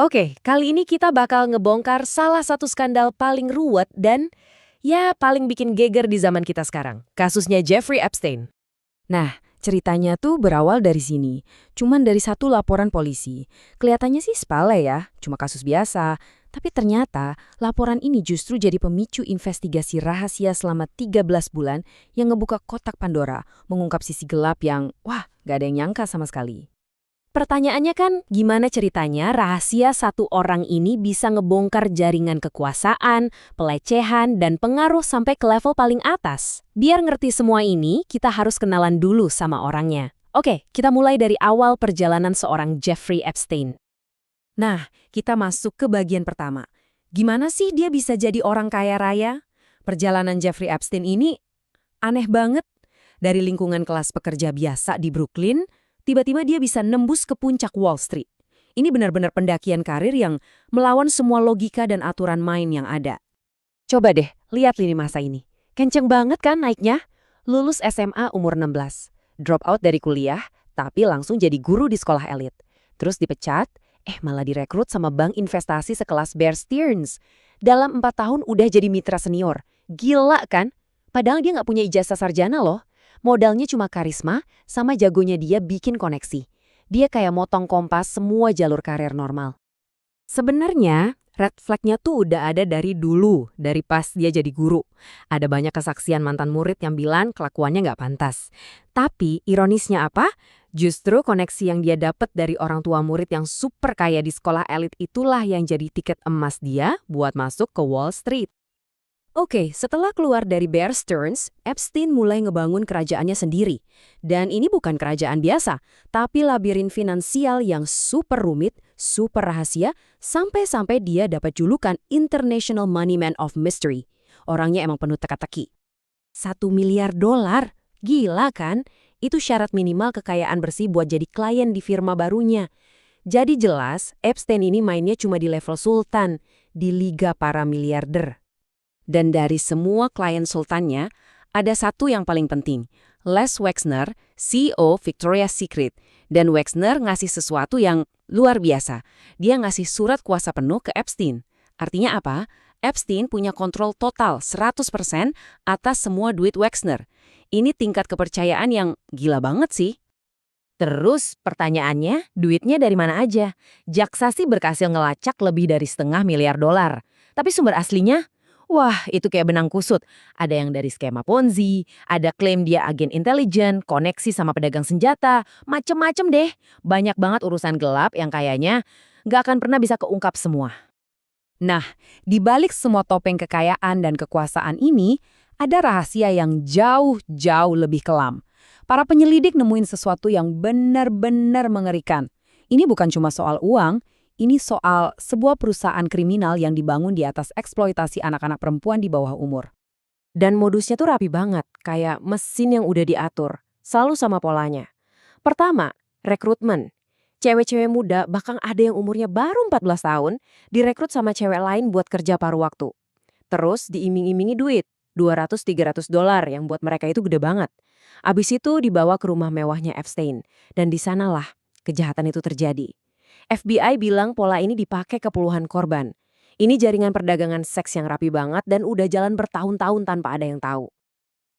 Oke, kali ini kita bakal ngebongkar salah satu skandal paling ruwet dan ya paling bikin geger di zaman kita sekarang. Kasusnya Jeffrey Epstein. Nah, ceritanya tuh berawal dari sini. Cuman dari satu laporan polisi. Kelihatannya sih sepele ya, cuma kasus biasa. Tapi ternyata laporan ini justru jadi pemicu investigasi rahasia selama 13 bulan yang ngebuka kotak Pandora, mengungkap sisi gelap yang, wah, gak ada yang nyangka sama sekali. Pertanyaannya kan, gimana ceritanya rahasia satu orang ini bisa ngebongkar jaringan kekuasaan, pelecehan, dan pengaruh sampai ke level paling atas? Biar ngerti semua ini, kita harus kenalan dulu sama orangnya. Oke, kita mulai dari awal perjalanan seorang Jeffrey Epstein. Nah, kita masuk ke bagian pertama. Gimana sih dia bisa jadi orang kaya raya? Perjalanan Jeffrey Epstein ini aneh banget. Dari lingkungan kelas pekerja biasa di Brooklyn, tiba-tiba dia bisa nembus ke puncak Wall Street. Ini benar-benar pendakian karir yang melawan semua logika dan aturan main yang ada. Coba deh, lihat lini masa ini. Kenceng banget kan naiknya? Lulus SMA umur 16, drop out dari kuliah, tapi langsung jadi guru di sekolah elit. Terus dipecat, malah direkrut sama bank investasi sekelas Bear Stearns. Dalam 4 tahun udah jadi mitra senior. Gila kan? Padahal dia nggak punya ijazah sarjana loh. Modalnya cuma karisma, sama jagonya dia bikin koneksi. Dia kayak motong kompas semua jalur karir normal. Sebenarnya, red flag-nya tuh udah ada dari dulu, dari pas dia jadi guru. Ada banyak kesaksian mantan murid yang bilang kelakuannya nggak pantas. Tapi, ironisnya apa? Justru koneksi yang dia dapat dari orang tua murid yang super kaya di sekolah elit itulah yang jadi tiket emas dia buat masuk ke Wall Street. Oke, setelah keluar dari Bear Stearns, Epstein mulai ngebangun kerajaannya sendiri. Dan ini bukan kerajaan biasa, tapi labirin finansial yang super rumit, super rahasia, sampai-sampai dia dapat julukan International Money Man of Mystery. Orangnya emang penuh teka-teki. $1 miliar? Gila kan? Itu syarat minimal kekayaan bersih buat jadi klien di firma barunya. Jadi jelas, Epstein ini mainnya cuma di level sultan, di liga para miliarder. Dan dari semua klien sultannya, ada satu yang paling penting. Les Wexner, CEO Victoria's Secret. Dan Wexner ngasih sesuatu yang luar biasa. Dia ngasih surat kuasa penuh ke Epstein. Artinya apa? Epstein punya kontrol total 100% atas semua duit Wexner. Ini tingkat kepercayaan yang gila banget sih. Terus pertanyaannya, duitnya dari mana aja? Jaksa sih berhasil ngelacak lebih dari $500 miliar. Tapi sumber aslinya? Wah, itu kayak benang kusut. Ada yang dari skema Ponzi, ada klaim dia agen intelijen, koneksi sama pedagang senjata, macem-macem deh. Banyak banget urusan gelap yang kayaknya nggak akan pernah bisa keungkap semua. Nah, di balik semua topeng kekayaan dan kekuasaan ini, ada rahasia yang jauh-jauh lebih kelam. Para penyelidik nemuin sesuatu yang benar-benar mengerikan. Ini bukan cuma soal uang, ini soal sebuah perusahaan kriminal yang dibangun di atas eksploitasi anak-anak perempuan di bawah umur. Dan modusnya tuh rapi banget, kayak mesin yang udah diatur, selalu sama polanya. Pertama, rekrutmen. Cewek-cewek muda, bahkan ada yang umurnya baru 14 tahun, direkrut sama cewek lain buat kerja paruh waktu. Terus diiming-imingi duit, $200-300 yang buat mereka itu gede banget. Abis itu dibawa ke rumah mewahnya Epstein, dan di sanalah kejahatan itu terjadi. FBI bilang pola ini dipakai ke puluhan korban. Ini jaringan perdagangan seks yang rapi banget dan udah jalan bertahun-tahun tanpa ada yang tahu.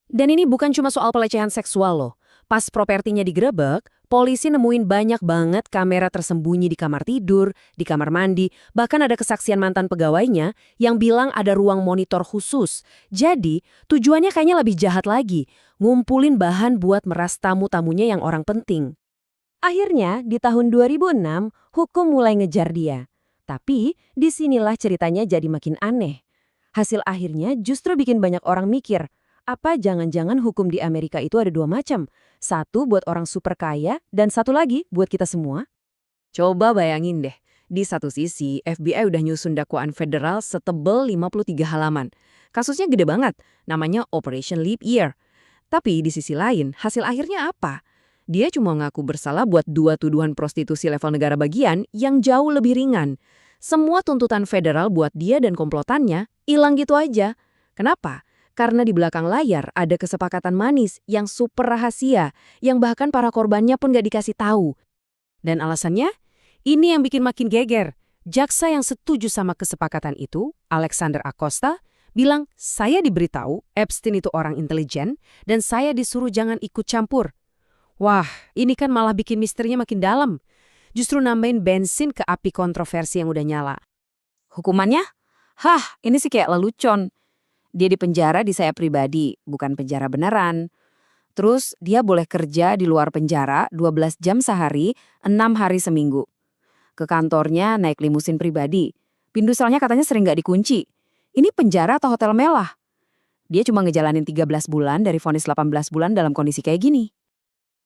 Dan ini bukan cuma soal pelecehan seksual loh. Pas propertinya digerebek, polisi nemuin banyak banget kamera tersembunyi di kamar tidur, di kamar mandi, bahkan ada kesaksian mantan pegawainya yang bilang ada ruang monitor khusus. Jadi, tujuannya kayaknya lebih jahat lagi, ngumpulin bahan buat meras tamu-tamunya yang orang penting. Akhirnya, di tahun 2006, hukum mulai ngejar dia. Tapi, disinilah ceritanya jadi makin aneh. Hasil akhirnya justru bikin banyak orang mikir, apa jangan-jangan hukum di Amerika itu ada dua macam? Satu buat orang super kaya, dan satu lagi buat kita semua? Coba bayangin deh, di satu sisi FBI udah nyusun dakwaan federal setebel 53 halaman. Kasusnya gede banget, namanya Operation Leap Year. Tapi di sisi lain, hasil akhirnya apa? Dia cuma ngaku bersalah buat 2 tuduhan prostitusi level negara bagian yang jauh lebih ringan. Semua tuntutan federal buat dia dan komplotannya hilang gitu aja. Kenapa? Karena di belakang layar ada kesepakatan manis yang super rahasia, yang bahkan para korbannya pun gak dikasih tahu. Dan alasannya? Ini yang bikin makin geger. Jaksa yang setuju sama kesepakatan itu, Alexander Acosta, bilang, saya diberitahu Epstein itu orang intelijen dan saya disuruh jangan ikut campur. Wah, ini kan malah bikin misterinya makin dalam. Justru nambahin bensin ke api kontroversi yang udah nyala. Hukumannya? Hah, ini sih kayak lelucon. Dia dipenjara di saya pribadi, bukan penjara beneran. Terus dia boleh kerja di luar penjara 12 jam sehari, 6 hari seminggu. Ke kantornya naik limusin pribadi. Pintu selnya katanya sering nggak dikunci. Ini penjara atau hotel mewah? Dia cuma ngejalanin 13 bulan dari vonis 18 bulan dalam kondisi kayak gini.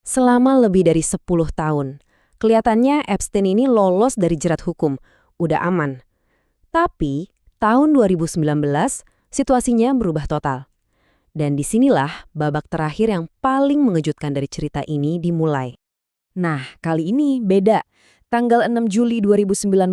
Selama lebih dari 10 tahun, kelihatannya Epstein ini lolos dari jerat hukum, udah aman. Tapi, tahun 2019, situasinya berubah total. Dan disinilah babak terakhir yang paling mengejutkan dari cerita ini dimulai. Nah, kali ini beda. Tanggal 6 Juli 2019,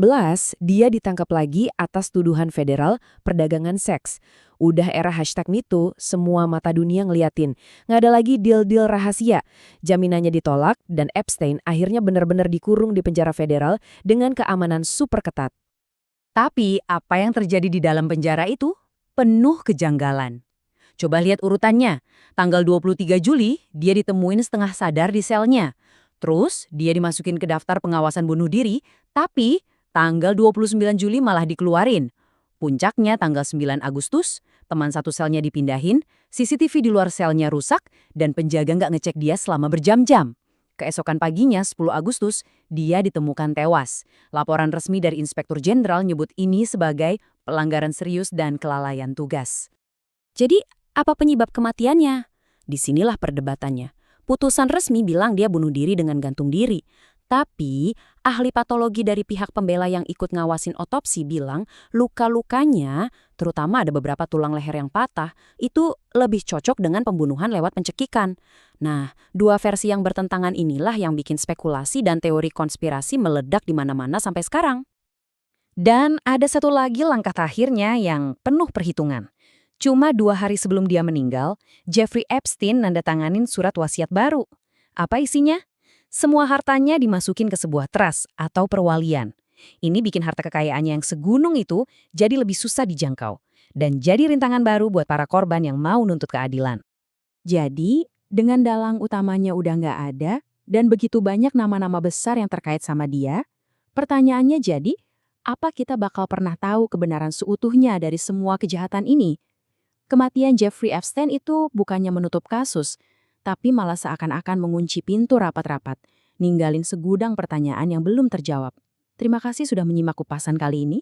dia ditangkap lagi atas tuduhan federal perdagangan seks. Udah era #MeToo, semua mata dunia ngeliatin. Nggak ada lagi deal-deal rahasia. Jaminannya ditolak dan Epstein akhirnya benar-benar dikurung di penjara federal dengan keamanan super ketat. Tapi apa yang terjadi di dalam penjara itu penuh kejanggalan. Coba lihat urutannya. Tanggal 23 Juli, dia ditemuin setengah sadar di selnya. Terus, dia dimasukin ke daftar pengawasan bunuh diri, tapi tanggal 29 Juli malah dikeluarin. Puncaknya tanggal 9 Agustus, teman satu selnya dipindahin, CCTV di luar selnya rusak, dan penjaga nggak ngecek dia selama berjam-jam. Keesokan paginya, 10 Agustus, dia ditemukan tewas. Laporan resmi dari Inspektur Jenderal nyebut ini sebagai pelanggaran serius dan kelalaian tugas. Jadi, apa penyebab kematiannya? Disinilah perdebatannya. Putusan resmi bilang dia bunuh diri dengan gantung diri. Tapi, ahli patologi dari pihak pembela yang ikut ngawasin otopsi bilang luka-lukanya, terutama ada beberapa tulang leher yang patah, itu lebih cocok dengan pembunuhan lewat pencekikan. Nah, dua versi yang bertentangan inilah yang bikin spekulasi dan teori konspirasi meledak di mana-mana sampai sekarang. Dan ada satu lagi langkah terakhirnya yang penuh perhitungan. Cuma 2 hari sebelum dia meninggal, Jeffrey Epstein nandatanganin surat wasiat baru. Apa isinya? Semua hartanya dimasukin ke sebuah trust atau perwalian. Ini bikin harta kekayaannya yang segunung itu jadi lebih susah dijangkau. Dan jadi rintangan baru buat para korban yang mau nuntut keadilan. Jadi, dengan dalang utamanya udah nggak ada, dan begitu banyak nama-nama besar yang terkait sama dia, pertanyaannya jadi, apa kita bakal pernah tahu kebenaran seutuhnya dari semua kejahatan ini? Kematian Jeffrey Epstein itu bukannya menutup kasus, tapi malah seakan-akan mengunci pintu rapat-rapat, ninggalin segudang pertanyaan yang belum terjawab. Terima kasih sudah menyimak kupasan kali ini.